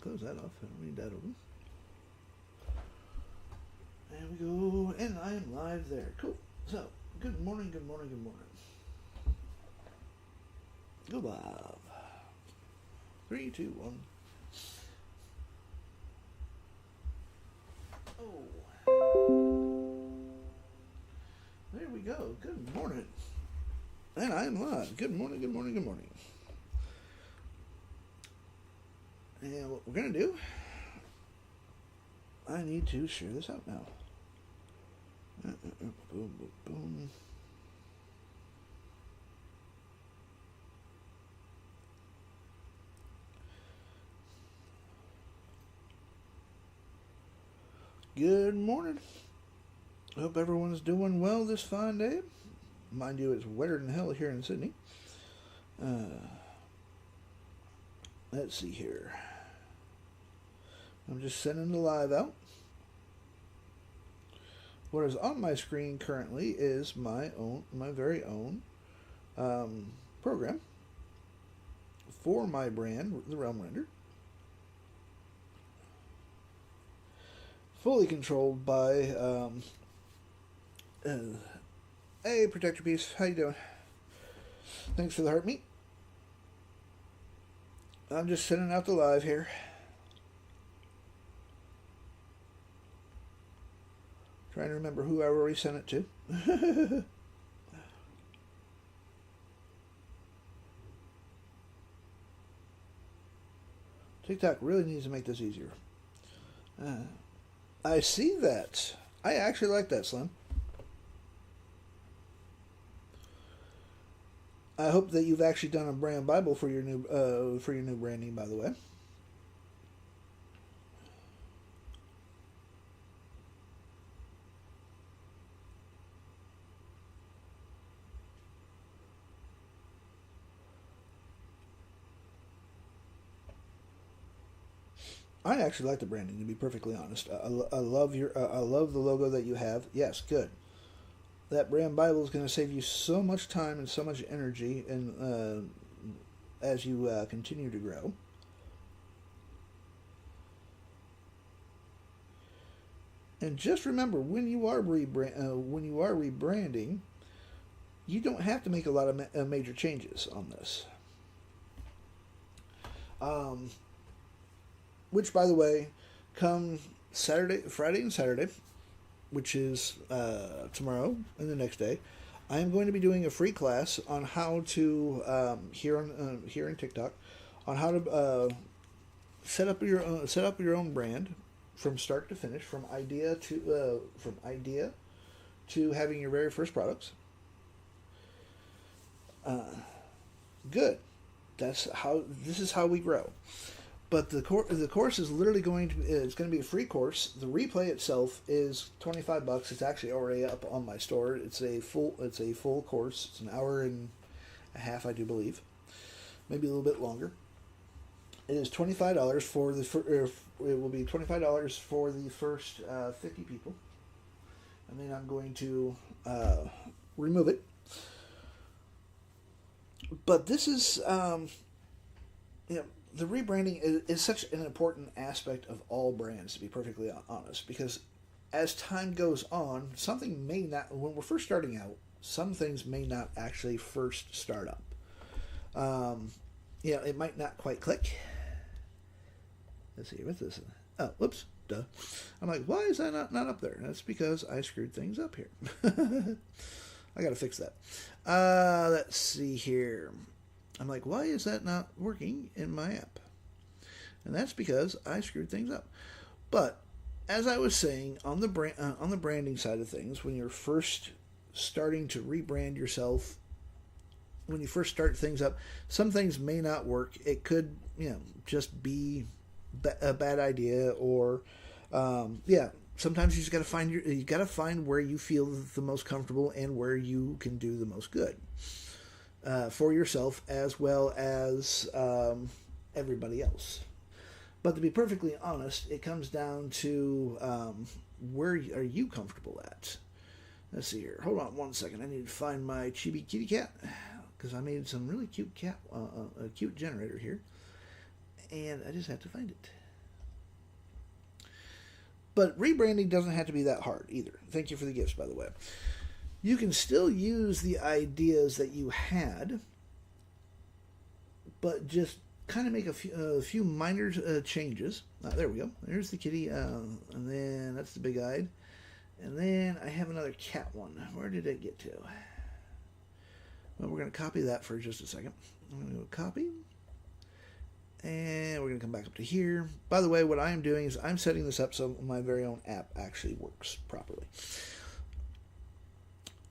close that off. I don't need that open. There we go. And I am live there. Cool. So, good morning, good morning, good morning. Go live. 3, 2, 1. Oh. There we go. Good morning. And I am live. Good morning, good morning, good morning. And what we're going to do, I need to share this out now. Boom, boom, boom. Good morning. Hope everyone's doing well this fine day. Mind you, it's wetter than hell here in Sydney. Let's see here. I'm just sending the live out. What is on my screen currently is my very own program for my brand, the Realm Render. Fully controlled by hey, Protector Piece, how you doing? Thanks for the heart meat. I'm just sending out the live here. Trying to remember who I already sent it to. TikTok really needs to make this easier. I see that. I actually like that, Slim. I hope that you've actually done a brand Bible for your new branding, by the way. I actually like the branding, to be perfectly honest. I love I love the logo that you have. Yes, good. That brand Bible is going to save you so much time and so much energy, and as you continue to grow. And just remember, when you are rebranding, you don't have to make a lot of major changes on this. Which, by the way, come Friday and Saturday, which is tomorrow and the next day, I am going to be doing a free class on how to here in TikTok on how to set up your own brand from start to finish, from idea to having your very first products. Good. This is how we grow. But the course is literally it's going to be a free course. The replay itself is $25. It's actually already up on my store. It's a full course. It's an hour and a half, I do believe, maybe a little bit longer. It is $25 for it will be $25 for the first 50 people, and then I'm going to remove it. But this is the rebranding is such an important aspect of all brands, to be perfectly honest, because as time goes on, something may not, when we're first starting out, some things may not actually first start up. It might not quite click. Let's see, what's this? Oh, whoops, duh. I'm like, why is that not up there? That's because I screwed things up here. I gotta fix that. Let's see here. I'm like, why is that not working in my app? And that's because I screwed things up. But as I was saying, on the branding side of things, when you're first starting to rebrand yourself, when you first start things up, some things may not work. It could, just be a bad idea, or sometimes you just got to find where you feel the most comfortable and where you can do the most good. For yourself as well as everybody else. But to be perfectly honest, it comes down to where are you comfortable at? Let's see here. Hold on one second. I need to find my chibi kitty cat, because I made some really cute cute generator here, and I just have to find it. But rebranding doesn't have to be that hard either. Thank you for the gifts, by the way. You can still use the ideas that you had, but just kind of make a few minor changes. There we go. There's the kitty, and then that's the big-eyed. And then I have another cat one. Where did it get to? Well, we're going to copy that for just a second. I'm going to go copy. And we're going to come back up to here. By the way, what I am doing is I'm setting this up so my very own app actually works properly.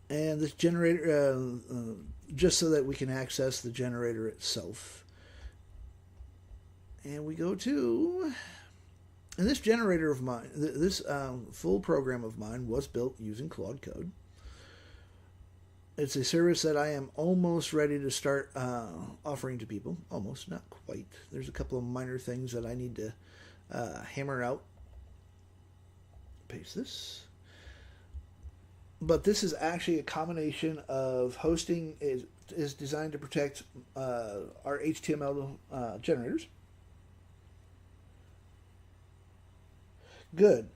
And this generator, just so that we can access the generator itself. And we go to, and this generator of mine, this full program of mine was built using Claude Code. It's a service that I am almost ready to start offering to people. Almost, not quite. There's a couple of minor things that I need to hammer out. Paste this. But this is actually a combination of hosting is designed to protect our HTML generators. Good.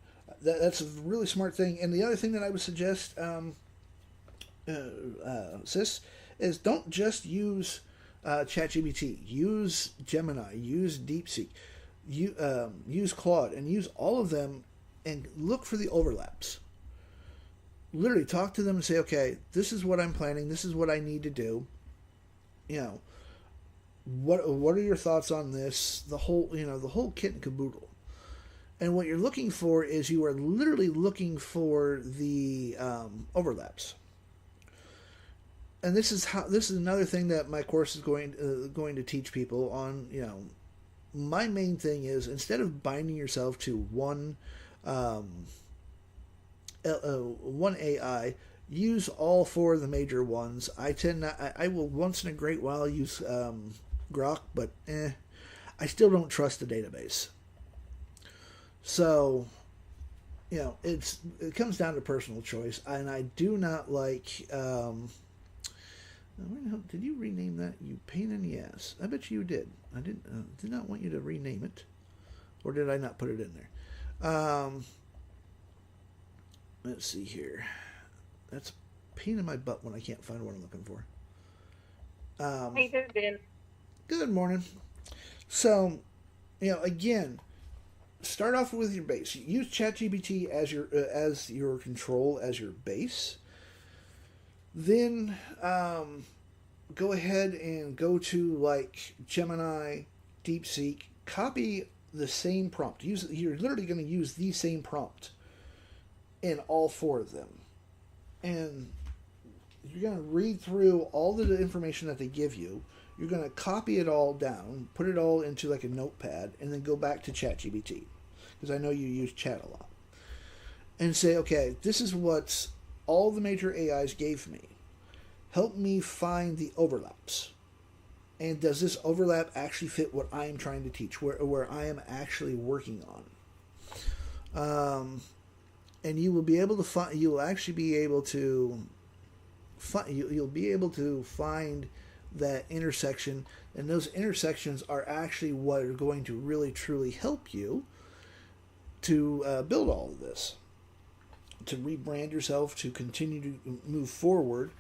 That's a really smart thing. And the other thing that I would suggest, Sis, is don't just use ChatGPT. Use Gemini. Use DeepSeek. Use Claude. And use all of them and look for the overlaps. Literally talk to them and say, okay, this is what I'm planning. This is what I need to do. You know, what are your thoughts on this? The whole kit and caboodle. And what you're looking for is you are literally looking for the overlaps. And this is another thing that my course is going to teach people on. You know, my main thing is instead of binding yourself to one AI, use all four of the major ones. I will once in a great while use Grok, but I still don't trust the database. So, you know, it comes down to personal choice, and I do not like. Did you rename that? You pain in the ass. I bet you did. I did not want you to rename it, or did I not put it in there? Let's see here. That's a pain in my butt when I can't find what I'm looking for. Hey there, Ben. Good morning. So, you know, again, start off with your base. Use ChatGPT as your control, as your base. Then go ahead and go to like Gemini, DeepSeek. Copy the same prompt. You're literally going to use the same prompt in all four of them. And you're going to read through all the information that they give you. You're going to copy it all down, put it all into like a notepad, and then go back to ChatGPT. Because I know you use chat a lot. And say, okay, this is what all the major AIs gave me. Help me find the overlaps. And does this overlap actually fit what I am trying to teach, where I am actually working on? And you will be able to find. You will actually be able to. You'll be able to find that intersection, and those intersections are actually what are going to really truly help you to build all of this, to rebrand yourself, to continue to move forward,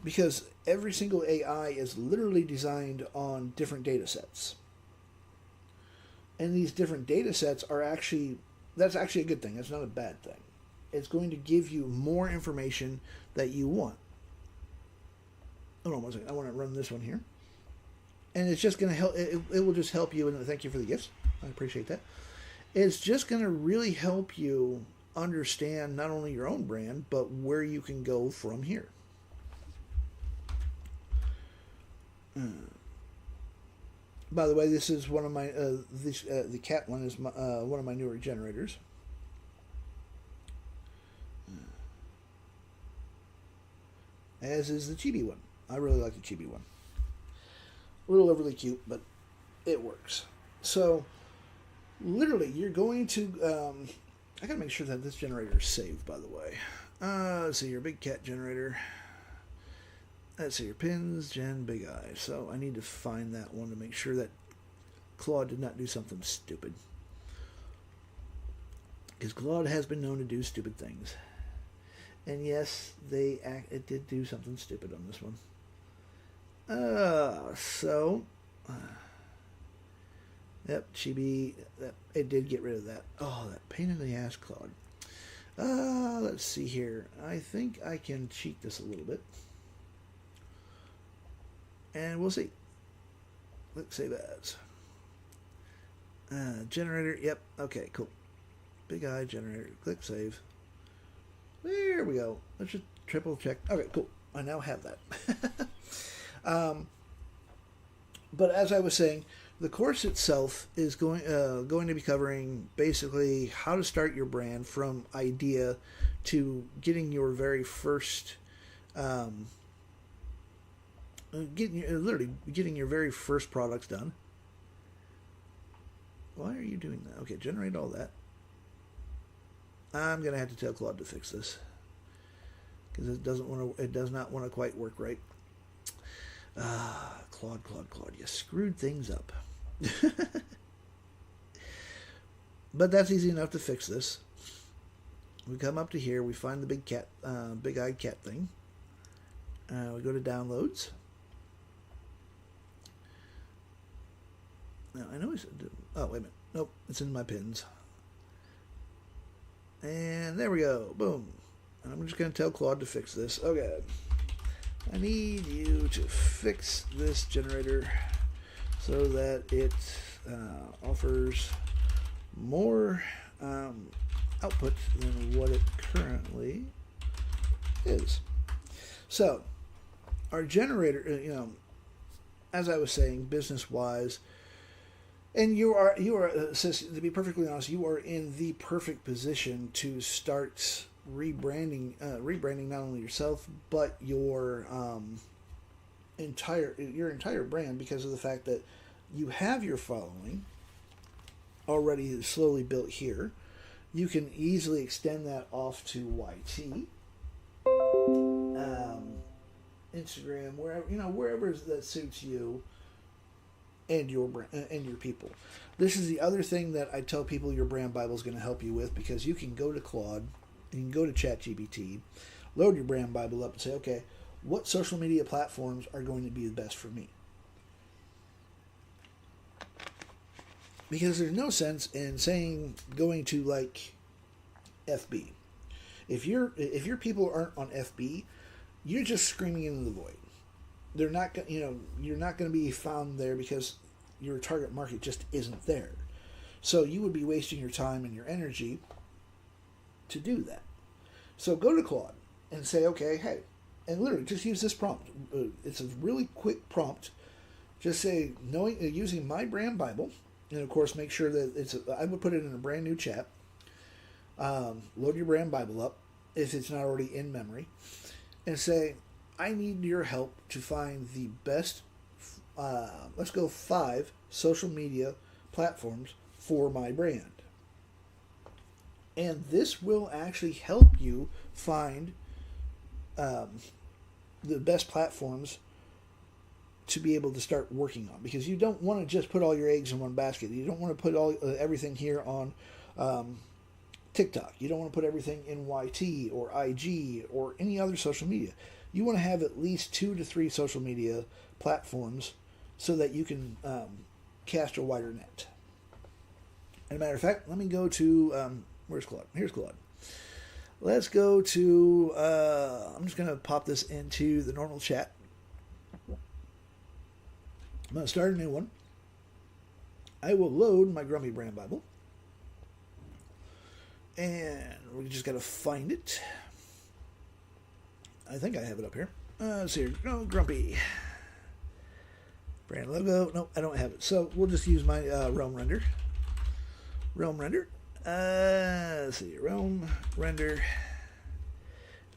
because every single AI is literally designed on different data sets, and these different data sets are that's actually a good thing. That's not a bad thing. It's going to give you more information that you want. Hold on one second. I want to run this one here. And it's just going to help. It will just help you. And thank you for the gifts. I appreciate that. It's just going to really help you understand not only your own brand, but where you can go from here. By the way, this is one of my the cat one is one of my newer generators. As is the chibi one. I really like the chibi one. A little overly cute, but it works. So, literally, you're going to. I gotta make sure that this generator is saved. By the way, let's see your big cat generator. Let's see your pins, Gen, Big Eye. So I need to find that one to make sure that Claude did not do something stupid. Because Claude has been known to do stupid things. And yes, it did do something stupid on this one. Yep, Chibi, it did get rid of that. Oh, that pain in the ass, Claude. Let's see here. I think I can cheat this a little bit. And we'll see. Let's save as. Generator, yep, okay, cool. Big eye generator, click save. There we go. Let's just triple check. Okay, cool. I now have that. But as I was saying, the course itself is going to be covering basically how to start your brand from idea to getting your very first, getting your very first products done. Why are you doing that? Okay, generate all that. I'm gonna have to tell Claude to fix this because it does not want to quite work right. Claude, you screwed things up. But that's easy enough to fix this. We come up to here, we find the big-eyed cat thing. We go to downloads. Now I know I said, oh wait a minute, nope, it's in my pins. And there we go, boom. And I'm just going to tell Claude to fix this. Okay. I need you to fix this generator so that it offers more output than what it currently is. So, our generator, as I was saying, business-wise, and you are, sis, to be perfectly honest, you are in the perfect position to start rebranding not only yourself but your entire brand, because of the fact that you have your following already slowly built here. You can easily extend that off to YT, Instagram, wherever that suits you and your brand and your people. This is the other thing that I tell people your brand Bible is going to help you with, because you can go to Claude, you can go to ChatGPT, load your brand Bible up and say, okay, what social media platforms are going to be the best for me? Because there's no sense in going to like FB. If your people aren't on FB, you're just screaming into the void. They're not, you're not going to be found there because your target market just isn't there. So you would be wasting your time and your energy to do that. So go to Claude and say, okay, hey, and literally just use this prompt. It's a really quick prompt. Just say, using my brand Bible, and of course make sure that I would put it in a brand new chat. Load your brand Bible up if it's not already in memory, and say, I need your help to find the best, let's go 5 social media platforms for my brand. And this will actually help you find the best platforms to be able to start working on, because you don't want to just put all your eggs in one basket. You don't want to put everything here on TikTok. You don't want to put everything in YT or IG or any other social media. You want to have at least 2 to 3 social media platforms so that you can cast a wider net. As a matter of fact, let me go to, where's Claude? Here's Claude. Let's go to, I'm just going to pop this into the normal chat. I'm going to start a new one. I will load my Grumpy Brand Bible. And we just got to find it. I think I have it up here. Let's see here. No, Grumpy. Brand logo. Nope, I don't have it. So we'll just use my Realm Render. Realm Render. Let's see. Realm Render.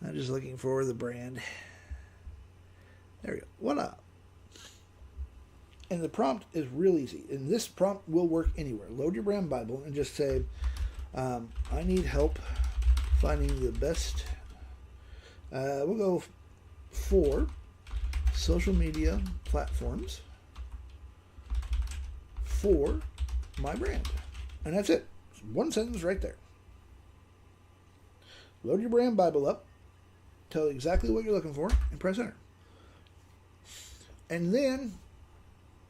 I'm just looking for the brand. There we go. Voila. And the prompt is real easy. And this prompt will work anywhere. Load your brand Bible and just say, I need help finding the best. We'll go 4 social media platforms for my brand. And that's it. It's one sentence right there. load your brand Bible up, tell it exactly what you're looking for, and press enter. And then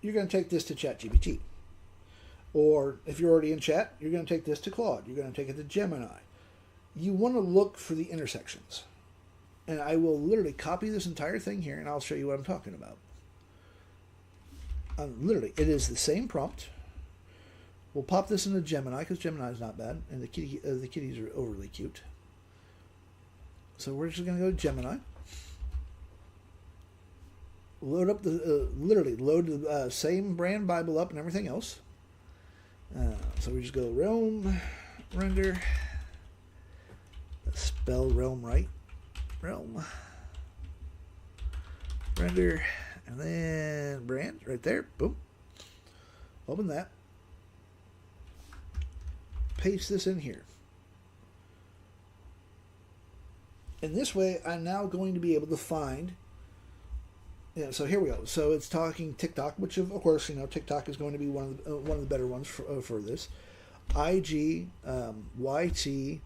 you're going to take this to ChatGPT. Or if you're already in chat, you're going to take this to Claude. You're going to take it to Gemini. You want to look for the intersections. And I will literally copy this entire thing here, and I'll show you what I'm talking about. Literally, it is the same prompt. We'll pop this into Gemini, because Gemini is not bad, and the kitties are overly cute. So we're just going to go to Gemini. Load up literally load the same brand Bible up and everything else. So we just go realm, render, spell realm right, realm, render, and then brand right there, boom. Open that. Paste this in here. And this way, I'm now going to be able to find. Yeah, so here we go. So it's talking TikTok, which of course, TikTok is going to be one of the better ones for this. IG, YT,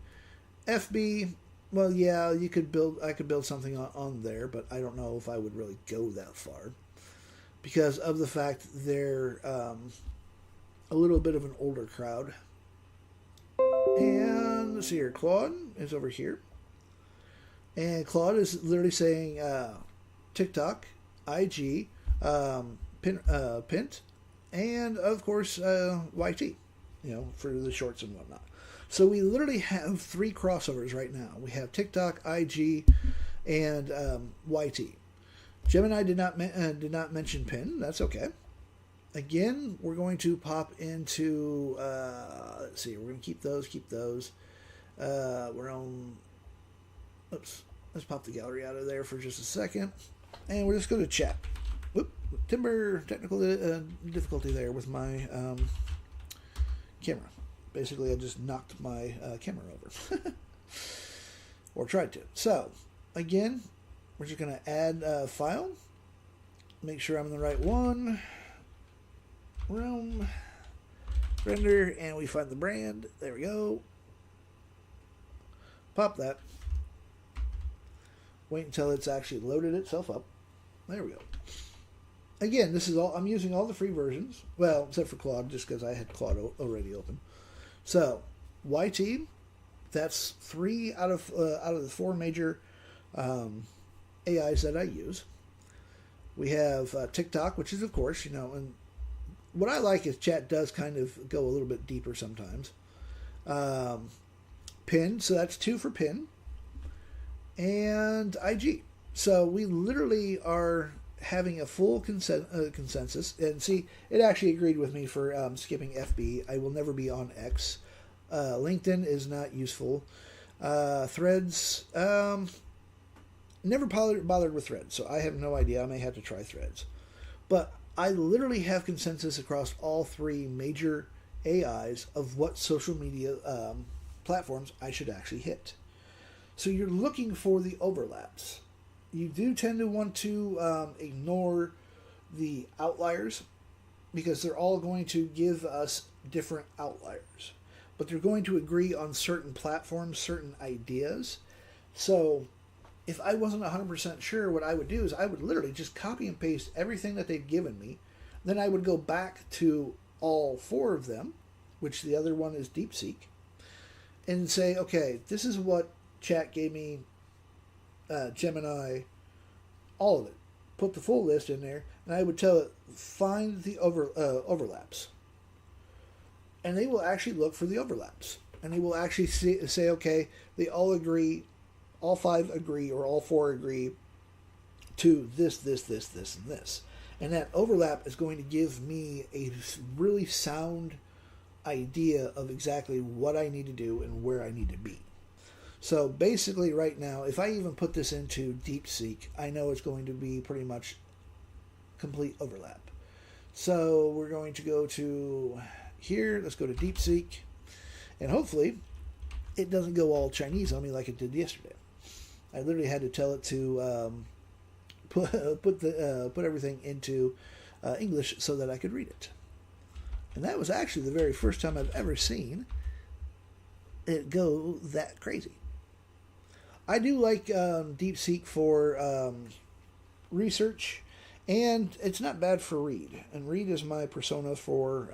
FB. Well, yeah, I could build something on there, but I don't know if I would really go that far because of the fact they're a little bit of an older crowd. And let's see here, Claude is over here, and Claude is literally saying TikTok, IG, Pint, and of course YT, for the shorts and whatnot. So we literally have 3 crossovers right now. We have TikTok, IG, and YT. Gemini did not mention Pin. That's okay. Again, we're going to pop into. Let's see. We're going to keep those. We're on. Oops. Let's pop the gallery out of there for just a second. And we're just going to chat. Whoop, technical difficulty there with my camera. Basically, I just knocked my camera over. Or tried to. So, again, we're just going to add a file. Make sure I'm in the right one. Realm. Render. And we find the brand. There we go. Pop that. Wait until it's actually loaded itself up. There we go. Again, this is all. I'm using all the free versions. Well, except for Claude, just because I had Claude already open. So, YT, that's 3 out of the 4 major AIs that I use. We have TikTok, which is, of course, and what I like is chat does kind of go a little bit deeper sometimes. Pin, so that's 2 for Pin. And IG. So we literally are having a full consensus. And see, it actually agreed with me for skipping FB. I will never be on X. LinkedIn is not useful. Threads, never bothered with Threads, so I have no idea. I may have to try Threads. But I literally have consensus across all 3 major AIs of what social media platforms I should actually hit. So you're looking for the overlaps. You do tend to want to ignore the outliers because they're all going to give us different outliers. But they're going to agree on certain platforms, certain ideas. So if I wasn't 100% sure, what I would do is I would literally just copy and paste everything that they've given me. Then I would go back to all 4 of them, which the other one is DeepSeek, and say, okay, this is what Chat gave me, Gemini, all of it. Put the full list in there, and I would tell it, find the overlaps. And they will actually look for the overlaps. And they will actually say, okay, they all agree, all 5 agree, or all 4 agree to this, and this. And that overlap is going to give me a really sound idea of exactly what I need to do and where I need to be. So basically right now, if I even put this into DeepSeek, I know it's going to be pretty much complete overlap. So we're going to go to here. Let's go to DeepSeek. And hopefully it doesn't go all Chinese on me like it did yesterday. I literally had to tell it to put everything into English so that I could read it. And that was actually the very first time I've ever seen it go that crazy. I do like DeepSeek for research, and it's not bad for Reed. And Reed is my persona for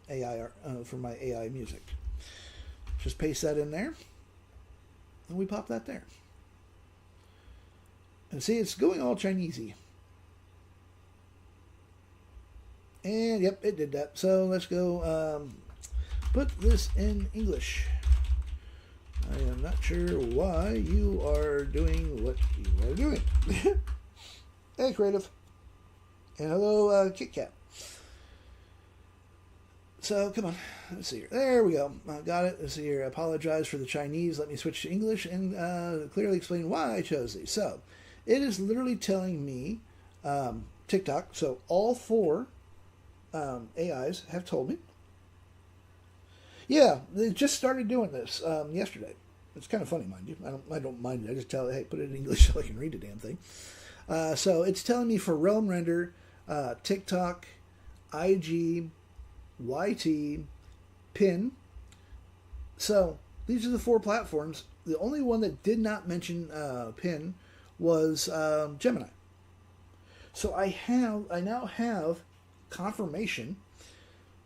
AI for my AI music. Just paste that in there, and we pop that there. And see, it's going all Chinesey. And yep, it did that. So let's go put this in English. I am not sure why you are doing what you are doing. Hey, Creative. And hello, Kit Kat. So, come on. Let's see here. There we go. Got it. Let's see here. I apologize for the Chinese. Let me switch to English and clearly explain why I chose these. So, it is literally telling me TikTok. So, all 4 AIs have told me. Yeah, they just started doing this yesterday. It's kind of funny, mind you. I don't mind it. I just tell it, hey, put it in English so I can read the damn thing. So it's telling me for Realm Render, TikTok, IG, YT, Pin. So these are the 4 platforms. The only one that did not mention Pin was Gemini. So I now have confirmation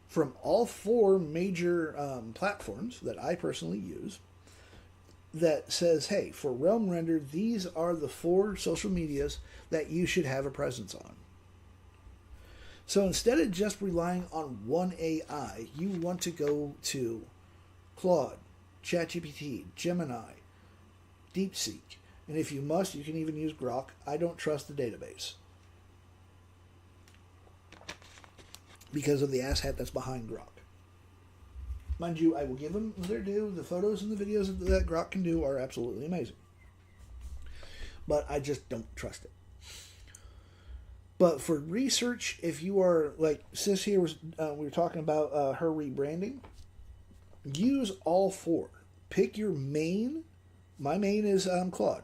from all 4 major platforms that I personally use that says, hey, for Realm Render, these are the 4 social medias that you should have a presence on. So instead of just relying on one AI, you want to go to Claude, ChatGPT, Gemini, DeepSeek, and if you must, you can even use Grok. I don't trust the database because of the asshat that's behind Grok. Mind you, I will give them their due. The photos and the videos that Grok can do are absolutely amazing. But I just don't trust it. But for research, if you are, like Sis here, we were talking about her rebranding, use all 4. Pick your main. My main is Claude.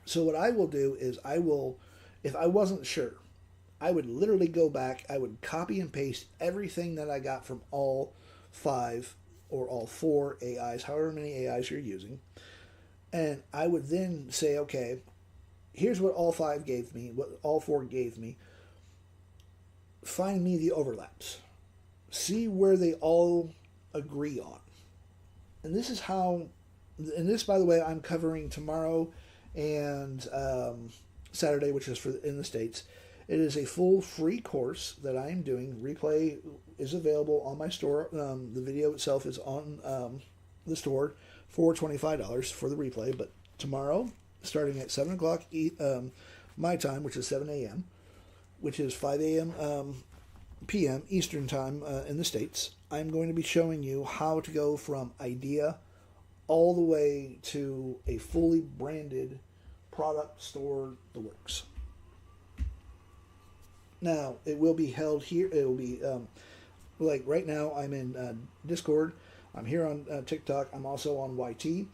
So what I will do is if I wasn't sure, I would literally go back, I would copy and paste everything that I got from all 5 or all 4 AIs, however many AIs you're using. And I would then say, okay, here's what all 5 gave me, what all 4 gave me. Find me the overlaps. See where they all agree on. And this is how, and this, by the way, I'm covering tomorrow and Saturday, which is in the States. It is a full free course that I am doing. Replay is available on my store. The video itself is on the store for $25 for the replay. But tomorrow, starting at 7 o'clock my time, which is 7 a.m., which is 5 a.m. p.m. Eastern time in the States, I'm going to be showing you how to go from idea all the way to a fully branded product store, the works. Now, it will be held here. It will be, like right now, I'm in Discord. I'm here on TikTok. I'm also on YT.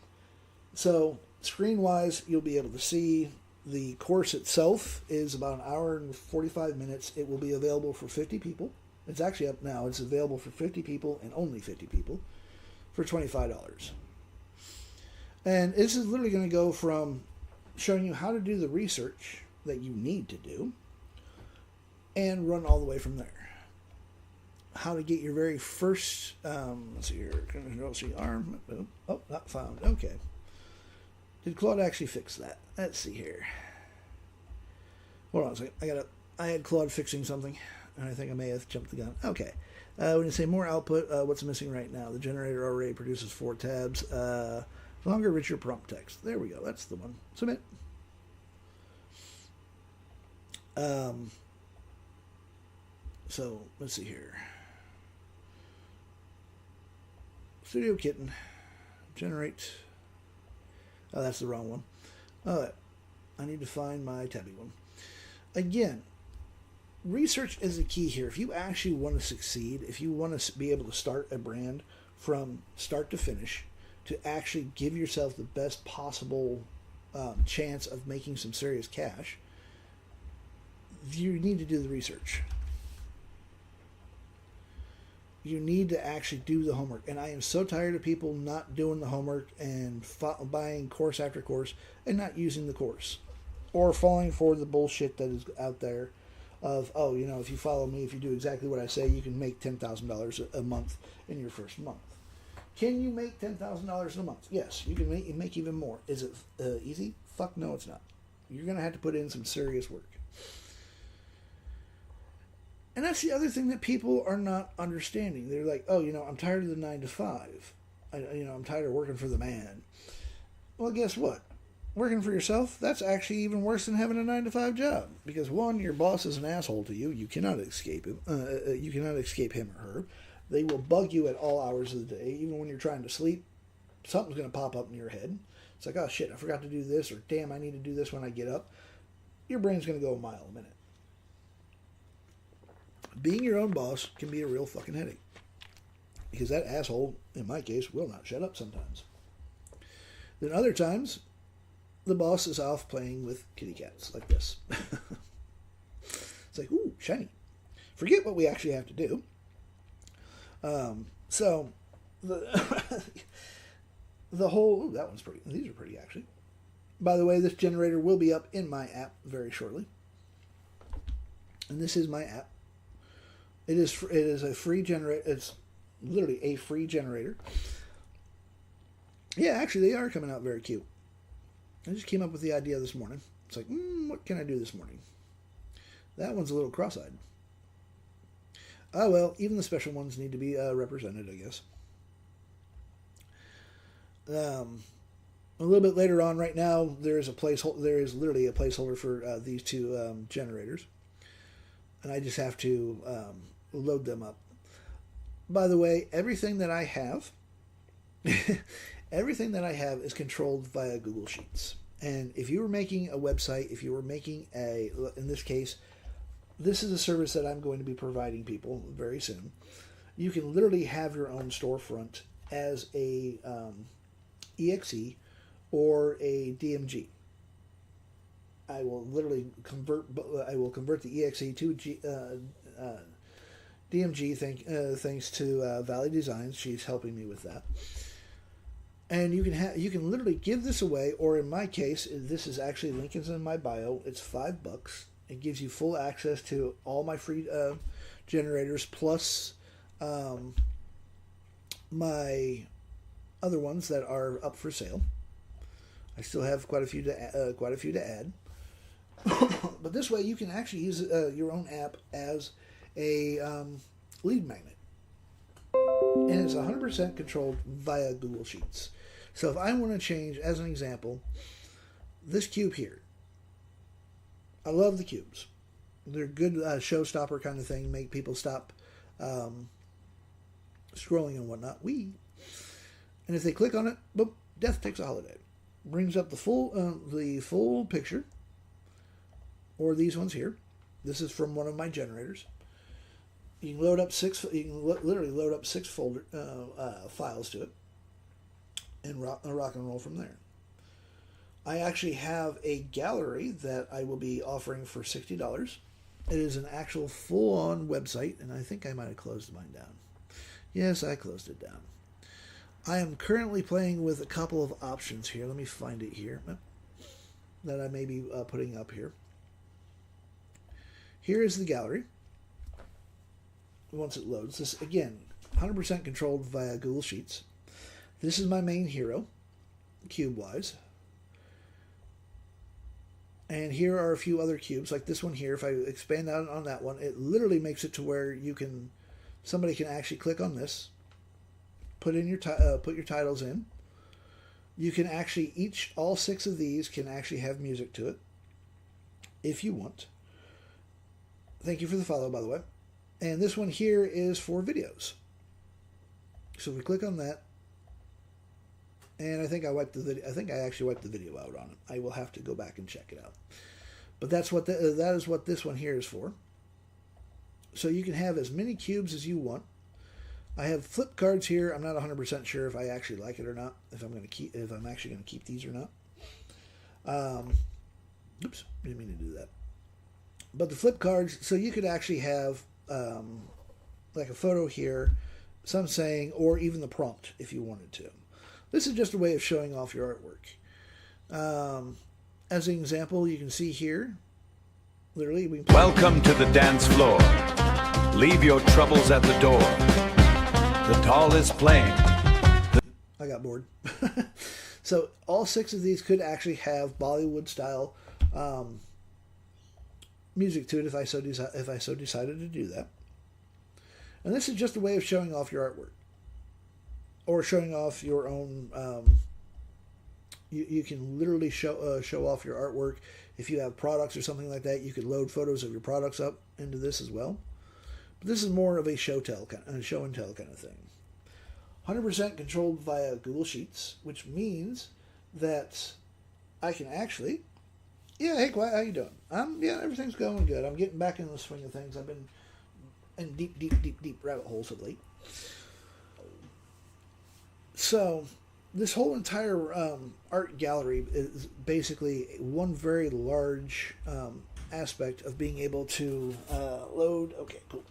So, screen-wise, you'll be able to see the course itself is about an hour and 45 minutes. It will be available for 50 people. It's actually up now. It's available for 50 people and only 50 people for $25. And this is literally going to go from showing you how to do the research that you need to do and run all the way from there. How to get your very first, let's see here, Control C arm. Oh, not found. Okay. Did Claude actually fix that? Let's see here. Hold on a second. I had Claude fixing something, and I think I may have jumped the gun. Okay. When you say more output, what's missing right now? The generator already produces 4 tabs. Longer, richer prompt text. There we go. That's the one. Submit. So, let's see here. Studio Kitten. Generate. Oh, that's the wrong one. Alright. I need to find my tabby one. Again, research is the key here. If you actually want to succeed, if you want to be able to start a brand from start to finish, to actually give yourself the best possible chance of making some serious cash, you need to do the research. You need to actually do the homework. And I am so tired of people not doing the homework and buying course after course and not using the course. Or falling for the bullshit that is out there of, oh, you know, if you follow me, if you do exactly what I say, you can make $10,000 a month in your first month. Can you make $10,000 in a month? Yes, you can make even more. Is it easy? Fuck no, it's not. You're going to have to put in some serious work. And that's the other thing that people are not understanding. They're like, oh, you know, I'm tired of the 9 to 5. I'm tired of working for the man. Well, guess what? Working for yourself, that's actually even worse than having a 9 to 5 job. Because one, your boss is an asshole to you. You cannot escape him. You cannot escape him or her. They will bug you at all hours of the day. Even when you're trying to sleep, something's going to pop up in your head. It's like, oh shit, I forgot to do this, or damn, I need to do this when I get up. Your brain's going to go a mile a minute. Being your own boss can be a real fucking headache. Because that asshole, in my case, will not shut up sometimes. Then other times, the boss is off playing with kitty cats like this. It's like, ooh, shiny. Forget what we actually have to do. So, the whole, ooh, that one's pretty, these are pretty actually. By the way, this generator will be up in my app very shortly. And this is my app. It is a free generator. It's literally a free generator. Yeah, actually, they are coming out very cute. I just came up with the idea this morning. It's like, what can I do this morning? That one's a little cross-eyed. Oh, well, even the special ones need to be represented, I guess. A little bit later on, right now, there is literally a placeholder for these two generators. And I just have to load them up. By the way, everything that I have is controlled via Google Sheets. And if you were making a website, if you were making in this case, this is a service that I'm going to be providing people very soon. You can literally have your own storefront as a EXE or a DMG. I will literally convert the EXE to DMG. Thanks to Valley Designs, she's helping me with that. And you can literally give this away, or in my case, this is actually Lincoln's in my bio. It's $5. It gives you full access to all my free generators plus my other ones that are up for sale. I still have quite a few to add. But this way, you can actually use your own app as a lead magnet. And it's 100% controlled via Google Sheets. So if I want to change, as an example, this cube here. I love the cubes. They're good showstopper kind of thing. Make people stop scrolling and whatnot. And if they click on it, boom, death takes a holiday. Brings up the full picture. Or these ones here. This is from one of my generators. You can load up literally load up 6 folder files to it, and rock and roll from there. I actually have a gallery that I will be offering for $60. It is an actual full-on website, and I think I might have closed mine down. Yes, I closed it down. I am currently playing with a couple of options here. Let me find it here that I may be putting up here. Here is the gallery. Once it loads, this again, 100% controlled via Google Sheets. This is my main hero, cube-wise. And here are a few other cubes, like this one here. If I expand out on that one, it literally makes it to where somebody can actually click on this, put your titles in. You can actually all 6 of these can actually have music to it, if you want. Thank you for the follow, by the way. And this one here is for videos. So we click on that, and I think I wiped the video. I think I actually wiped the video out on it. I will have to go back and check it out. But that is what this one here is for. So you can have as many cubes as you want. I have flip cards here. I'm not 100% sure if I actually like it or not. If I'm actually going to keep these or not. Oops, didn't mean to do that. But the flip cards, so you could actually have like a photo here, some saying, or even the prompt if you wanted to. This is just a way of showing off your artwork. As an example, you can see here, literally, we can Welcome to the dance floor. Leave your troubles at the door. The doll is playing. I got bored. So all 6 of these could actually have Bollywood style music to it if I so decided to do that. And this is just a way of showing off your artwork, or showing off your own. You can literally show off your artwork. If you have products or something like that, you could load photos of your products up into this as well. But this is more of a show and tell kind of thing. 100% controlled via Google Sheets, which means that I can actually, hey Claude, how you doing? Everything's going good. I'm getting back in the swing of things. I've been in deep rabbit holes of late. So this whole entire art gallery is basically one very large aspect of being able to load. Okay, cool.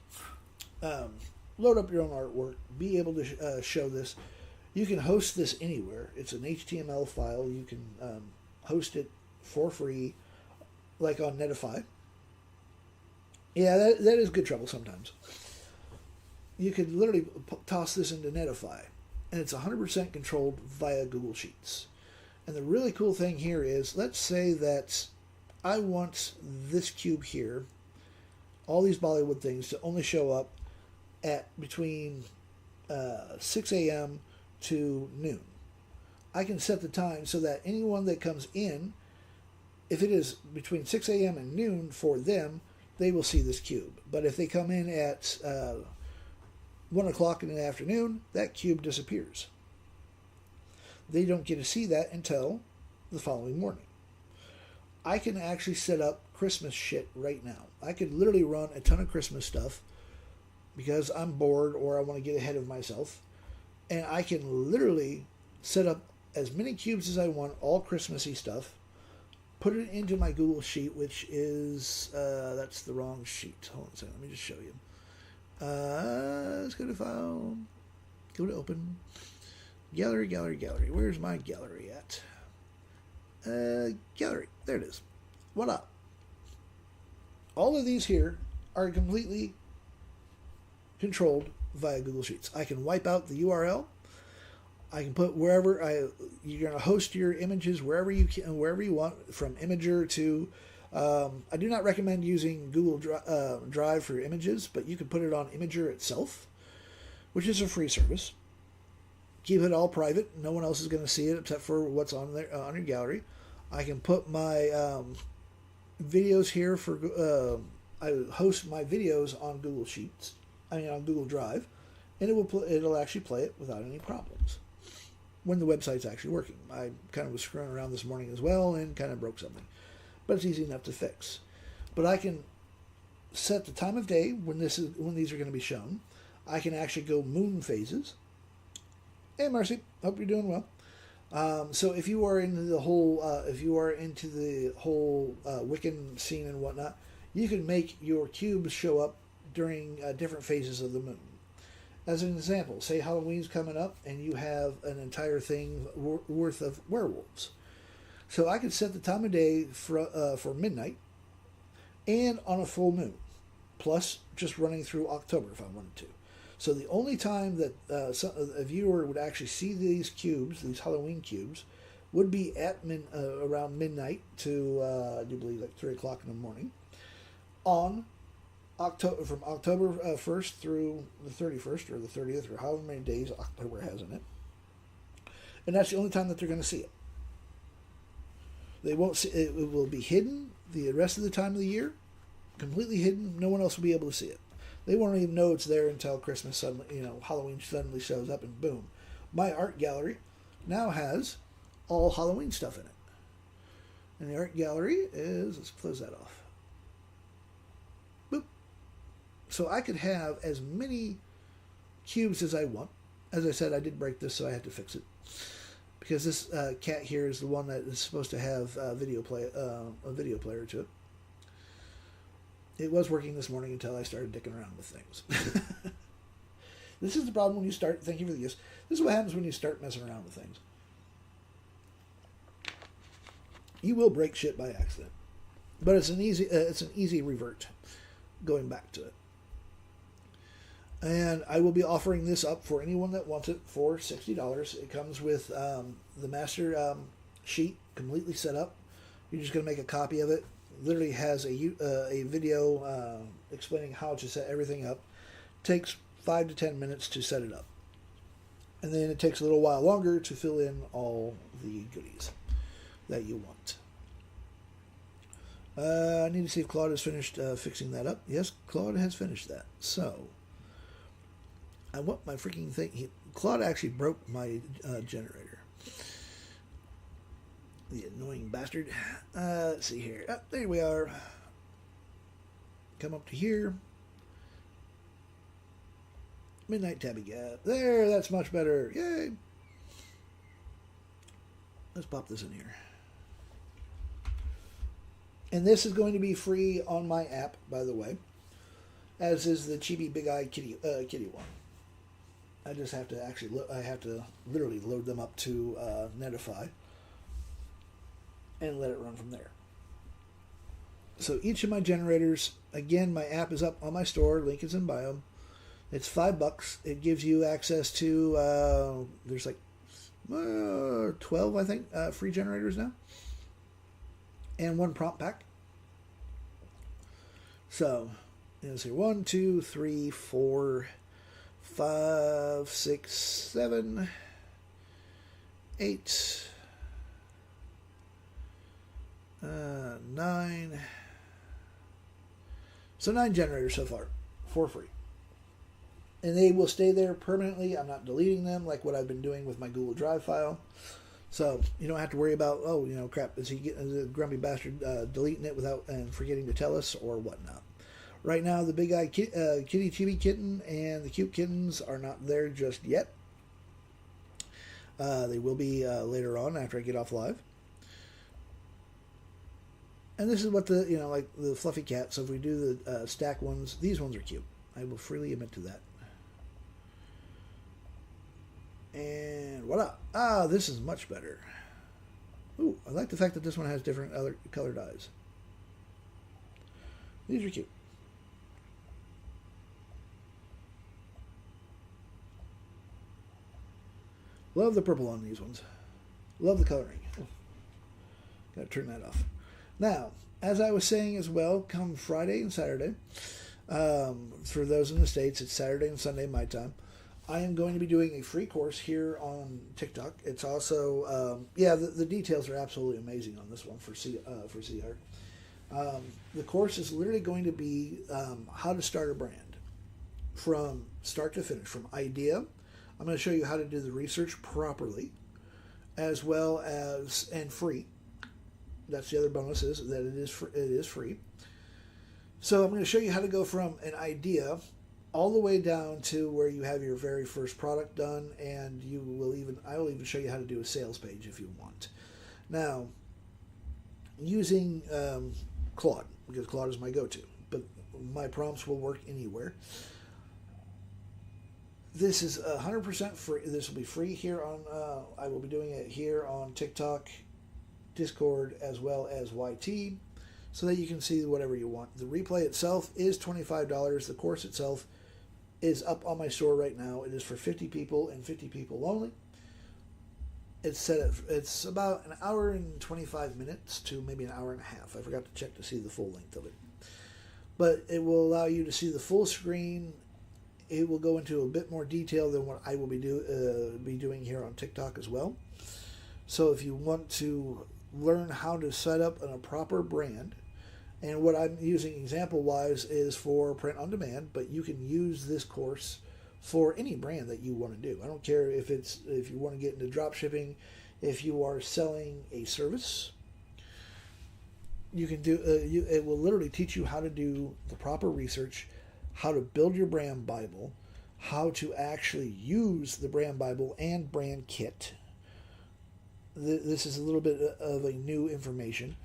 Load up your own artwork. Be able to show this. You can host this anywhere. It's an HTML file. You can host it for free, like on Netify. Yeah, that is good trouble sometimes. You could literally toss this into Netify, and it's 100% controlled via Google Sheets. And the really cool thing here is, let's say that I want this cube here, all these Bollywood things, to only show up at between 6 a.m. to noon. I can set the time so that anyone that comes in, if it is between 6 a.m. and noon for them, they will see this cube. But if they come in at 1 o'clock in the afternoon, that cube disappears. They don't get to see that until the following morning. I can actually set up Christmas shit right now. I could literally run a ton of Christmas stuff because I'm bored or I want to get ahead of myself. And I can literally set up as many cubes as I want, all Christmassy stuff, put it into my Google Sheet, which is, that's the wrong sheet. Hold on a second, let me just show you. Let's go to File, go to Open, Gallery. Where's my gallery at? Gallery, there it is. Voila. All of these here are completely controlled via Google Sheets. I can wipe out the URL. I can put wherever you're going to host your images wherever you want, from Imager to. I do not recommend using Google Drive for images, but you can put it on Imager itself, which is a free service. Keep it all private. No one else is going to see it except for what's on there on your gallery. I can put my videos here for. I host my videos on Google Sheets. On Google Drive, and it'll actually play it without any problems when the website's actually working. I kind of was screwing around this morning as well and kind of broke something, but it's easy enough to fix. But I can set the time of day when these are going to be shown. I can actually go moon phases. Hey Marcy, hope you're doing well. So if you are into the whole Wiccan scene and whatnot, you can make your cubes show up during different phases of the moon. As an example, say Halloween's coming up and you have an entire thing worth of werewolves. So I could set the time of day for midnight and on a full moon, plus just running through October if I wanted to. So the only time that a viewer would actually see these cubes, these Halloween cubes, would be at around midnight to I do believe like 3 o'clock in the morning on October, from October 1st through the 31st or the 30th, or however many days October has in it. And that's the only time that they're going to see it. They won't see it. It will be hidden the rest of the time of the year, completely hidden. No one else will be able to see it. They won't even know it's there until Christmas suddenly, Halloween suddenly shows up and boom. My art gallery now has all Halloween stuff in it. And the art gallery is, let's close that off. So I could have as many cubes as I want. As I said, I did break this, so I had to fix it. Because this cat here is the one that is supposed to have a video player to it. It was working this morning until I started dicking around with things. This is the problem when you start. Thank you for the gifts. This is what happens when you start messing around with things. You will break shit by accident, but it's an easy revert going back to it. And I will be offering this up for anyone that wants it for $60. It comes with the master sheet completely set up. You're just going to make a copy of it. Literally has a video explaining how to set everything up. Takes 5 to 10 minutes to set it up. And then it takes a little while longer to fill in all the goodies that you want. I need to see if Claude has finished fixing that up. Yes, Claude has finished that. So, I want my freaking thing. Claude actually broke my generator. The annoying bastard. Let's see here. Oh, there we are. Come up to here. Midnight tabby gap. There, that's much better. Yay. Let's pop this in here. And this is going to be free on my app, by the way. As is the Chibi Big Eye Kitty one. I just have to actually, I have to literally load them up to Netify and let it run from there. So each of my generators, again, my app is up on my store. Link is in bio. It's $5. It gives you access to, there's like 12, I think, free generators now. And 1 prompt pack. So, let's see, 1, 2, 3, 4, 5, 6, 7, 8, 9. So 9 generators so far, for free. And they will stay there permanently. I'm not deleting them like what I've been doing with my Google Drive file. So you don't have to worry about, oh, you know, crap, is the grumpy bastard deleting it without and forgetting to tell us or whatnot. Right now, the Big Eye Kitty Chibi Kitten and the Cute Kittens are not there just yet. They will be later on after I get off live. And this is what the, you know, like the fluffy cat. So if we do the stack ones, these ones are cute. I will freely admit to that. And voila. Ah, this is much better. Ooh, I like the fact that this one has different other colored eyes. These are cute. Love the purple on these ones. Love the coloring. Gotta turn that off. Now, as I was saying as well, come Friday and Saturday, for those in the States, it's Saturday and Sunday my time. I am going to be doing a free course here on TikTok. It's also, the details are absolutely amazing on this one for CR. The course is literally going to be how to start a brand from start to finish, from idea. I'm going to show you how to do the research properly, as well as, and free. That's the other bonus, is that it is free. So I'm going to show you how to go from an idea all the way down to where you have your very first product done, and I will even show you how to do a sales page if you want. Now, using Claude, because Claude is my go-to, but my prompts will work anywhere. This is 100% free. This will be free here on, I will be doing it here on TikTok, Discord, as well as YT, so that you can see whatever you want. The replay itself is $25. The course itself is up on my store right now. It is for 50 people and 50 people only. It's about an hour and 25 minutes to maybe an hour and a half. I forgot to check to see the full length of it. But it will allow you to see the full screen. It will go into a bit more detail than what I will be doing here on TikTok as well. So if you want to learn how to set up a proper brand, and what I'm using example-wise is for print on demand, but you can use this course for any brand that you want to do. I don't care if you want to get into drop shipping, if you are selling a service, you can do. It will literally teach you how to do the proper research, how to build your brand Bible, how to actually use the brand Bible and brand kit. This is a little bit of a new information.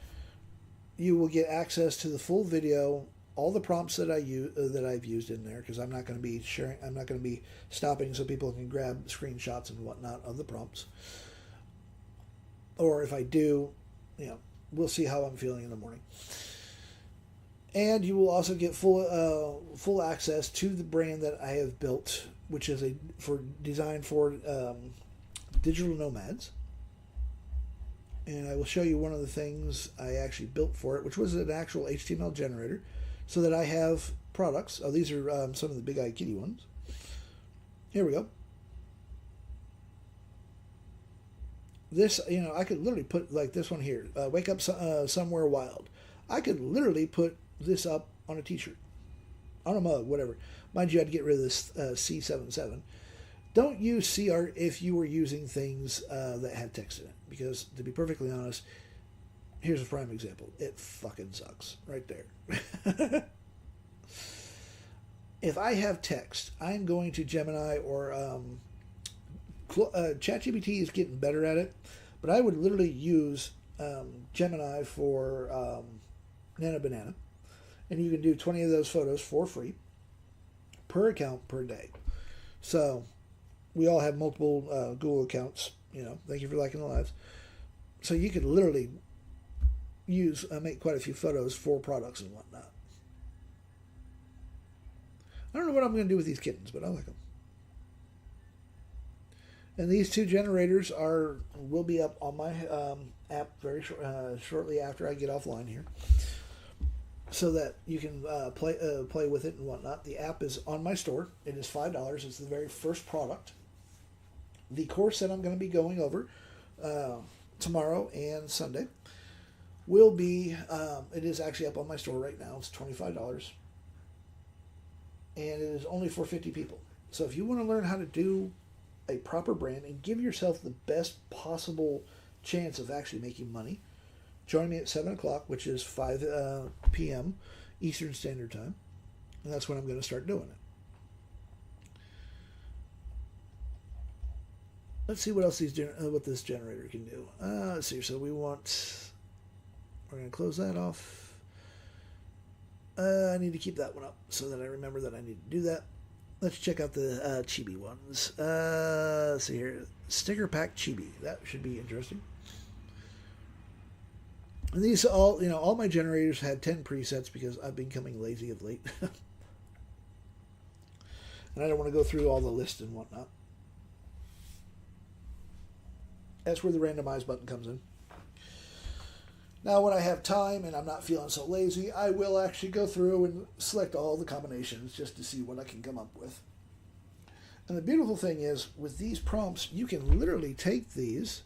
You will get access to the full video all the prompts that I've used in there, because I'm not going to be sharing. I'm not going to be stopping so people can grab screenshots and whatnot of the prompts. Or if I do, we'll see how I'm feeling in the morning. And you will also get full access to the brand that I have built, which is designed for digital nomads. And I will show you one of the things I actually built for it, which was an actual HTML generator, so that I have products. Oh, these are some of the Big Eyed Kitty ones. Here we go. This, I could literally put like this one here, Wake Up Somewhere Wild. I could literally put this up on a t-shirt, on a mug, whatever. Mind you, I'd get rid of this C77. Don't use CArt if you were using things that had text in it, because to be perfectly honest, here's a prime example. It fucking sucks right there. If I have text, I'm going to Gemini or ChatGPT is getting better at it, but I would literally use Gemini for Nana Banana, and you can do 20 of those photos for free per account per day. So we all have multiple Google accounts. Thank you for liking the lives. So you could literally make quite a few photos for products and whatnot. I don't know what I'm going to do with these kittens, but I like them. And these two generators will be up on my app very shortly after I get offline here, so that you can play with it and whatnot. The app is on my store. It is $5. It's the very first product. The course that I'm going to be going over tomorrow and Sunday will be, it is actually up on my store right now. It's $25. And it is only for 50 people. So if you want to learn how to do a proper brand and give yourself the best possible chance of actually making money, join me at 7 o'clock, which is 5 p.m. Eastern Standard Time. And that's when I'm going to start doing it. Let's see what else what this generator can do. Let's see. So we're going to close that off. I need to keep that one up so that I remember that I need to do that. Let's check out the chibi ones. Let's see here. Sticker pack chibi. That should be interesting. And these all my generators had 10 presets because I've been becoming lazy of late. And I don't want to go through all the lists and whatnot. That's where the randomize button comes in. Now, when I have time and I'm not feeling so lazy, I will actually go through and select all the combinations just to see what I can come up with. And the beautiful thing is, with these prompts, you can literally take these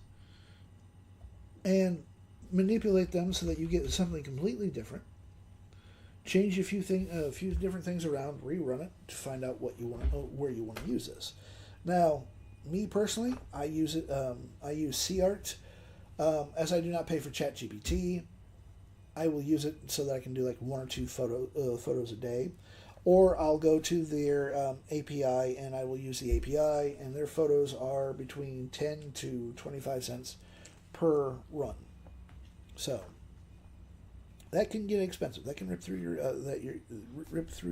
and manipulate them so that you get something completely different. Change a few different things around, rerun it to find out what you want, where you want to use this. Now, me personally, I use it. I use CArt. As I do not pay for ChatGPT, I will use it so that I can do like 1 or 2 photos a day, or I'll go to their API and I will use the API, and their photos are between 10 to 25 cents per run. So that can get expensive. That can rip through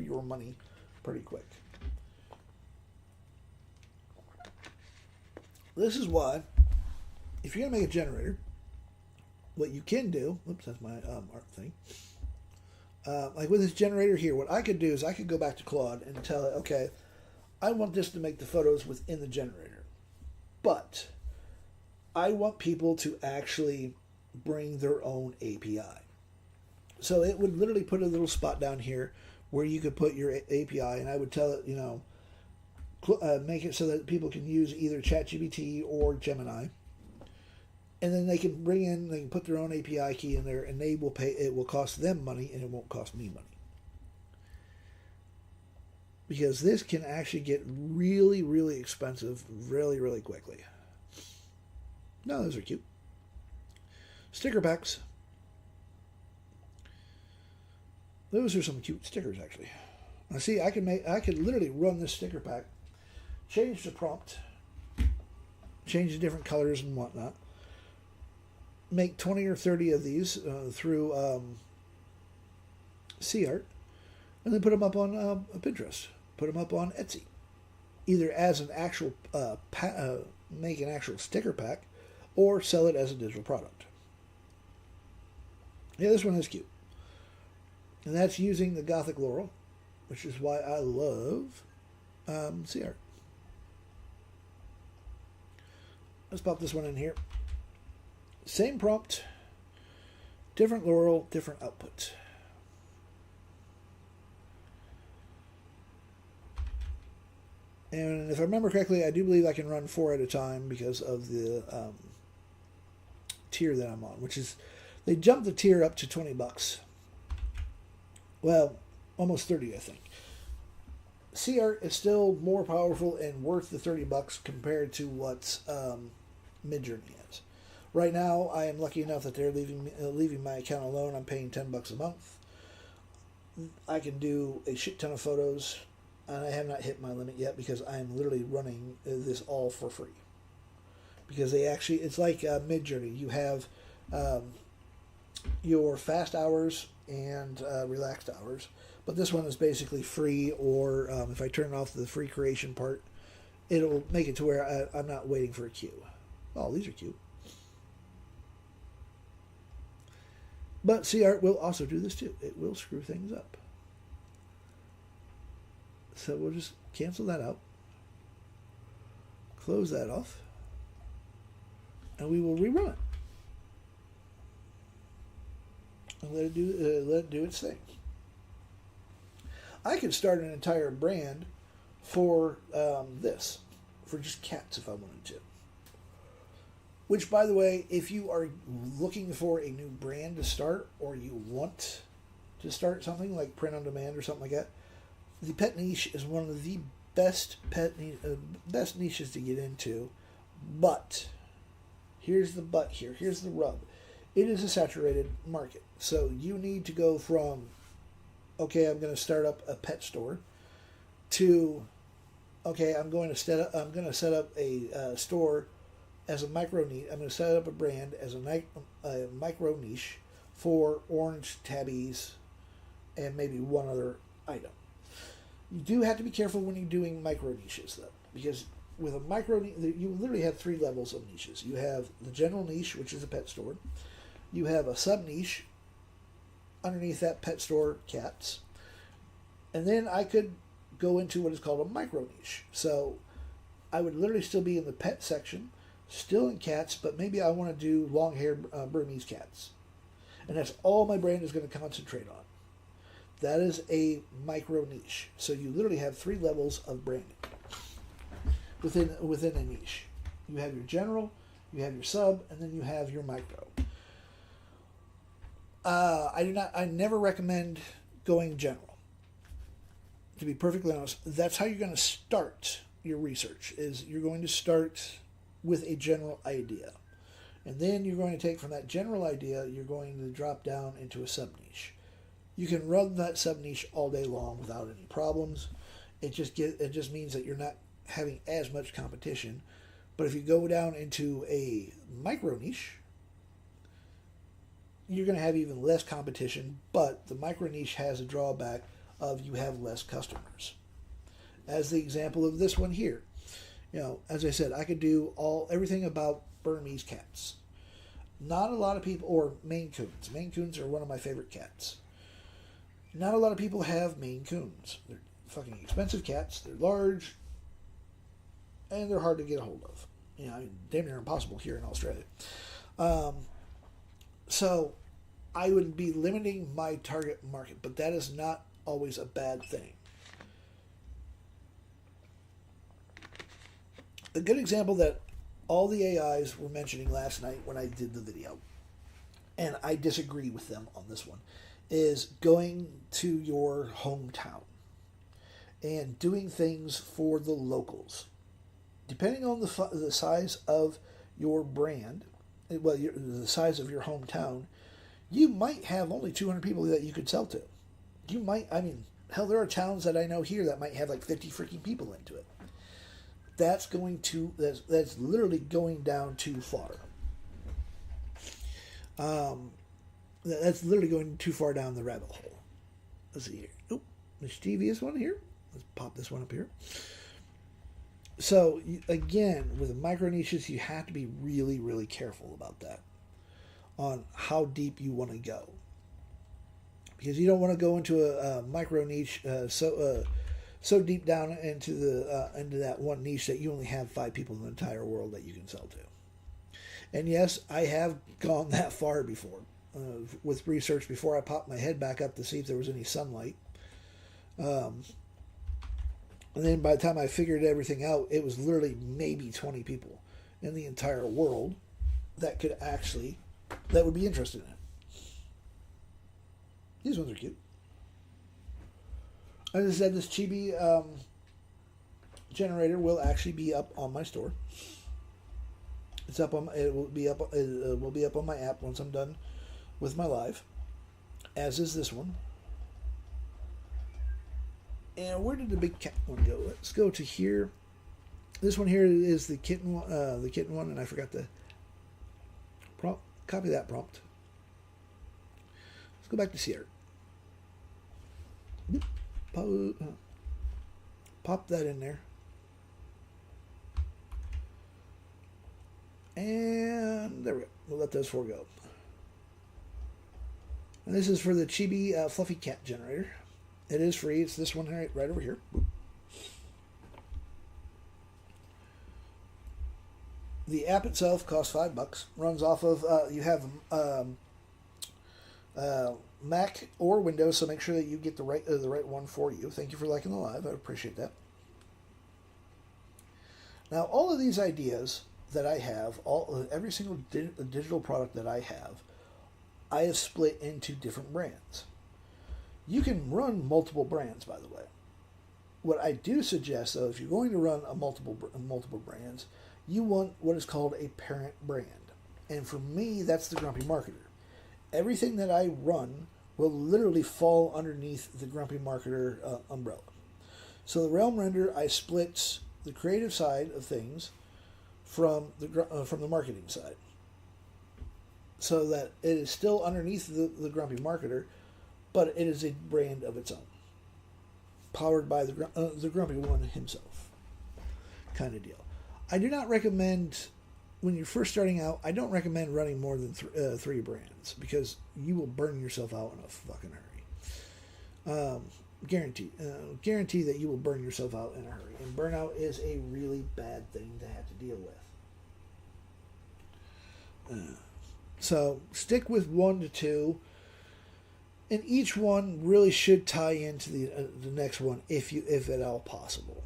your money pretty quick. This is why, if you're going to make a generator, what you can do, oops, that's my art thing. Like with this generator here, what I could do is I could go back to Claude and tell it, okay, I want this to make the photos within the generator. But I want people to actually bring their own API. So it would literally put a little spot down here where you could put your API, and I would tell it, make it so that people can use either ChatGPT or Gemini, and then they can put their own API key in there, and they will pay. It will cost them money, and it won't cost me money, because this can actually get really, really expensive really, really quickly. No, those are cute. Sticker packs. Those are some cute stickers, actually. Now, see, I could literally run this sticker pack, change the prompt, change the different colors and whatnot, make 20 or 30 of these through CArt, and then put them up on Pinterest, put them up on Etsy, either as an actual make an actual sticker pack, or sell it as a digital product. Yeah, this one is cute, and that's using the Gothic Laurel, which is why I love sea art. Let's pop this one in here. Same prompt, different Laurel, different output. And if I remember correctly, I do believe I can run 4 at a time because of the tier that I'm on, which is, they jumped the tier up to $20. Well, almost 30, I think. Sea art is still more powerful and worth the $30 compared to what Midjourney is. Right now, I am lucky enough that they're leaving my account alone. I'm paying $10 a month. I can do a shit ton of photos, and I have not hit my limit yet because I am literally running this all for free. Because they actually, it's like Midjourney. You have your fast hours and relaxed hours, but this one is basically free, or if I turn off the free creation part, it'll make it to where I'm not waiting for a queue. Oh, these are cute. But Sea Art will also do this too. It will screw things up. So we'll just cancel that out. Close that off. And we will rerun it. And let it do its thing. I could start an entire brand for this. For just cats if I wanted to. Which, by the way, if you are looking for a new brand to start, or you want to start something like print on demand or something like that, the pet niche is one of the best best niches to get into. But here's the but here. Here's the rub. It is a saturated market. So you need to go from, okay, I'm going to start up a pet store, to, okay, I'm going to set up a store as a micro niche. I'm going to set up a brand as a micro niche for orange tabbies and maybe one other item. You do have to be careful when you're doing micro niches, though, because with a micro niche, you literally have 3 levels of niches. You have the general niche, which is a pet store. You have a sub niche underneath that pet store, cats. And then I could go into what is called a micro niche. So I would literally still be in the pet section, still in cats, but maybe I want to do long-haired Burmese cats. And that's all my brand is going to concentrate on. That is a micro niche. So you literally have 3 levels of branding within a niche. You have your general, you have your sub, and then you have your micro. I never recommend going general. To be perfectly honest, that's how you're going to start your research. Is you're going to start with a general idea. And then you're going to take from that general idea, you're going to drop down into a sub-niche. You can run that sub-niche all day long without any problems. It just means that you're not having as much competition. But if you go down into a micro-niche, you're going to have even less competition, but the micro-niche has a drawback of you have less customers. As the example of this one here. You know, as I said, I could do everything about Burmese cats. Not a lot of people, or Maine Coons. Maine Coons are one of my favorite cats. Not a lot of people have Maine Coons. They're fucking expensive cats. They're large, and they're hard to get a hold of. You know, damn near impossible here in Australia. So I would be limiting my target market, but that is not always a bad thing. A good example that all the AIs were mentioning last night when I did the video, and I disagree with them on this one, is going to your hometown and doing things for the locals. Depending on the size of your brand, well, the size of your hometown, you might have only 200 people that you could sell to. You might, hell, there are towns that I know here that might have like 50 freaking people into it. That's literally going down too far. That's literally going too far down the rabbit hole. Let's see here. Oop, mischievous one here. Let's pop this one up here. So, again, with micro niches, you have to be really, really careful about that, on how deep you want to go. Because you don't want to go into a micro niche so deep down into that one niche that you only have 5 people in the entire world that you can sell to. And yes, I have gone that far before with research before I popped my head back up to see if there was any sunlight. And then by the time I figured everything out, it was literally maybe 20 people in the entire world that would be interested in it. These ones are cute. As I said, this chibi generator will actually be up on my store. It will be up on my app once I'm done with my live, as is this one. And where did the big cat one go? Let's go to here. This one here is the kitten one, and I forgot to copy that prompt. Let's go back to Sierra. Pop that in there. And there we go. We'll let those 4 go. And this is for the Chibi Fluffy Cat Generator. It is free. It's this one right over here. The app itself costs $5. Runs off of you have Mac or Windows, so make sure that you get the right one for you. Thank you for liking the live. I appreciate that. Now, all of these ideas that I have, every single digital product that I have split into different brands. You can run multiple brands, by the way. What I do suggest, though, if you're going to run multiple brands, you want what is called a parent brand. And for me, that's the Grumpy Marketer. Everything that I run will literally fall underneath the Grumpy Marketer umbrella. So the Realm Render, I split the creative side of things from the marketing side, so that it is still underneath the Grumpy Marketer, but it is a brand of its own, powered by the Grumpy One himself, kind of deal. I do not recommend, when you're first starting out, I don't recommend running more than 3 brands, because you will burn yourself out in a fucking hurry. Guarantee that you will burn yourself out in a hurry. And burnout is a really bad thing to have to deal with. So stick with 1 to 2, and each one really should tie into the next one if at all possible.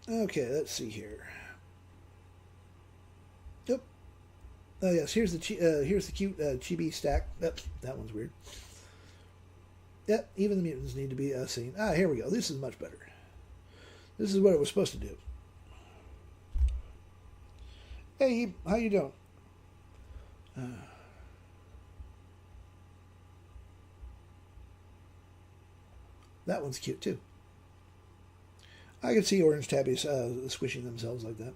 Okay, let's see here. Yep. Oh yes, here's the cute chibi stack. That one's weird. Yep, even the mutants need to be seen. Here we go. This is much better. This is what it was supposed to do. Hey, how you doing? That one's cute too. I can see orange tabbies squishing themselves like that.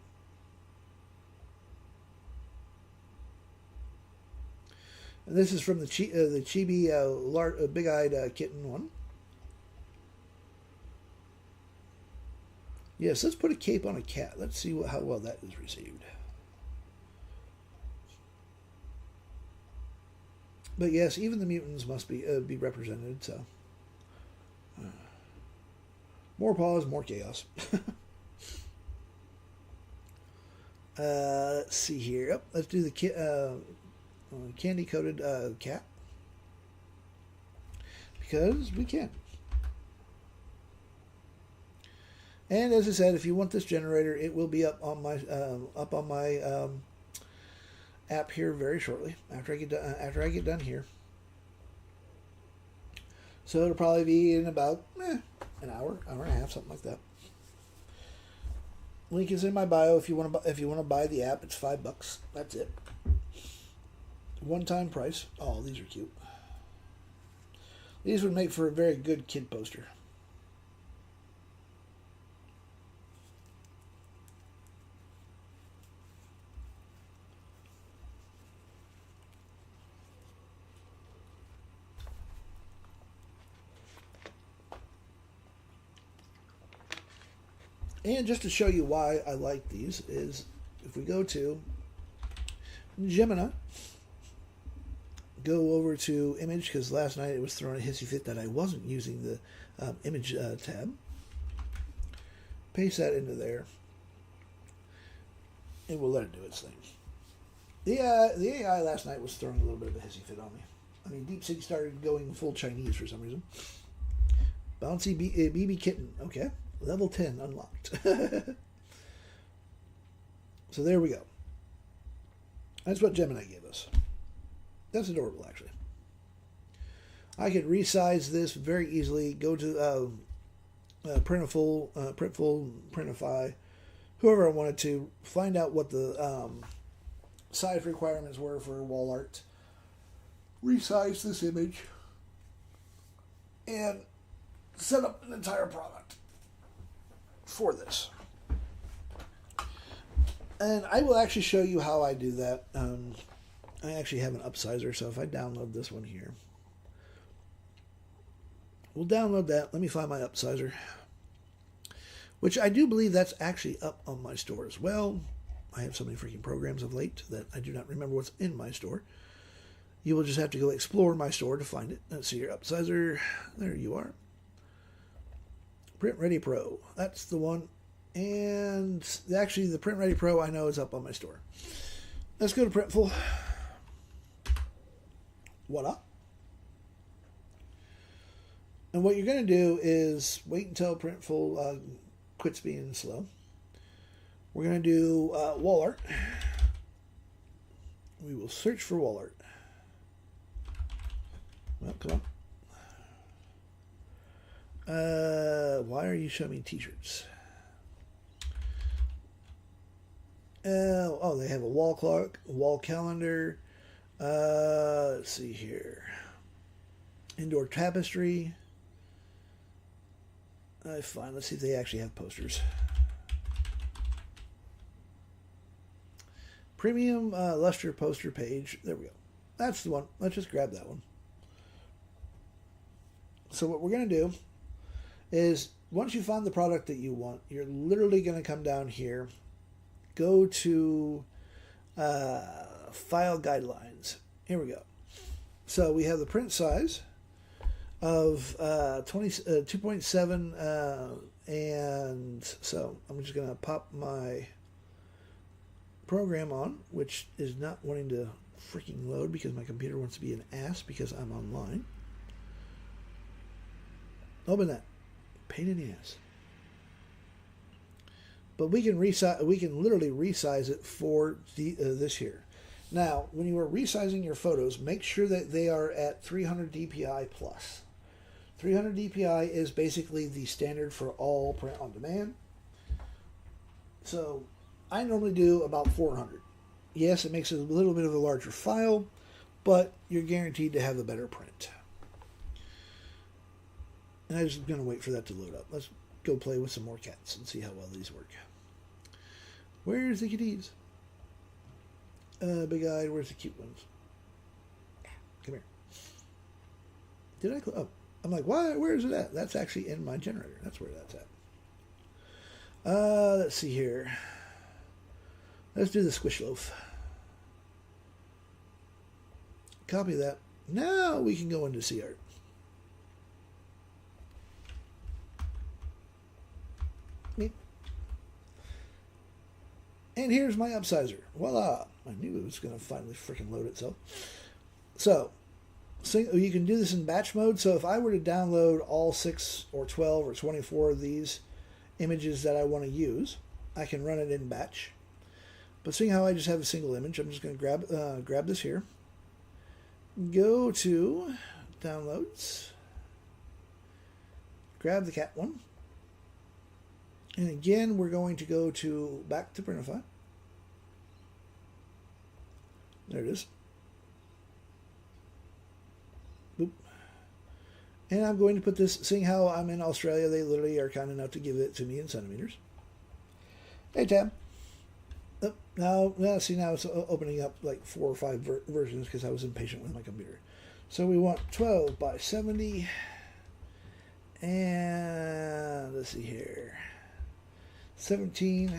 And this is from the Chibi big-eyed kitten one. Yes, let's put a cape on a cat. Let's see how well that is received. But yes, even the mutants must be represented. So more paws, more chaos. Let's see here. Yep, let's do the candy-coated cat, because we can. And as I said, if you want this generator, it will be up on my app here very shortly after I get done here. So it'll probably be in about an hour and a half, something like that. Link is in my bio if you want to buy the app. It's $5. That's it. One-time price. Oh, these are cute. These would make for a very good kid poster. And just to show you why I like these is if we go to Gemini, go over to image, because last night it was throwing a hissy fit that I wasn't using the image tab. Paste that into there. It will let it do its thing. The AI last night was throwing a little bit of a hissy fit on me. I mean, DeepSeek started going full Chinese for some reason. Bouncy BB Kitten. Okay. Level 10 unlocked. So there we go. That's what Gemini gave us. That's adorable, actually. I could resize this very easily. Go to Printful, Printify, whoever I wanted to. Find out what the size requirements were for wall art. Resize this image. And set up an entire product for this. And I will actually show you how I do that. I actually have an upsizer, so if I download this one here, we'll download that. Let me find my upsizer, which I do believe that's actually up on my store as well. I have so many freaking programs of late that I do not remember what's in my store. You will just have to go explore my store to find it. Let's see your upsizer. There you are. Print Ready Pro. That's the one. And actually, the Print Ready Pro I know is up on my store. Let's go to Printful. Voila. And what you're going to do is wait until Printful quits being slow. We're going to do wall art. We will search for wall art. Well, come on. Why are you showing me t-shirts? Oh, they have a wall clock, a wall calendar. Let's see here. Indoor tapestry. Fine. Let's see if they actually have posters. Premium luster poster page. There we go. That's the one. Let's just grab that one. So what we're going to do is once you find the product that you want, you're literally going to come down here, go to file guidelines. Here we go. So we have the print size of 2.7 and so I'm just going to pop my program on, which is not wanting to freaking load because my computer wants to be an ass because I'm online. Open that. Pain in the ass. But we can resize. We can literally resize it for this here. Now, when you are resizing your photos, make sure that they are at 300 DPI plus. 300 DPI is basically the standard for all print on demand. So I normally do about 400. Yes, it makes it a little bit of a larger file, but you're guaranteed to have a better print. And I'm just going to wait for that to load up. Let's go play with some more cats and see how well these work. Where's the kitties? Big-eyed, where's the cute ones? Come here. Did I... Oh, I'm like, why? Where is it at? That's actually in my generator. That's where that's at. Let's see here. Let's do the squish loaf. Copy that. Now we can go into CArt. And here's my upsizer. Voila. I knew it was going to finally freaking load itself. So you can do this in batch mode. So if I were to download all 6 or 12 or 24 of these images that I want to use, I can run it in batch. But seeing how I just have a single image, I'm just going to grab this here. Go to downloads. Grab the cat one. And again, we're going to go to back to Printify. There it is. Boop. And I'm going to put this, seeing how I'm in Australia, they literally are kind enough to give it to me in centimeters. Hey, tab. Oh, now, see, now it's opening up like 4 or 5 versions because I was impatient with my computer. So we want 12 by 70. And let's see here. 17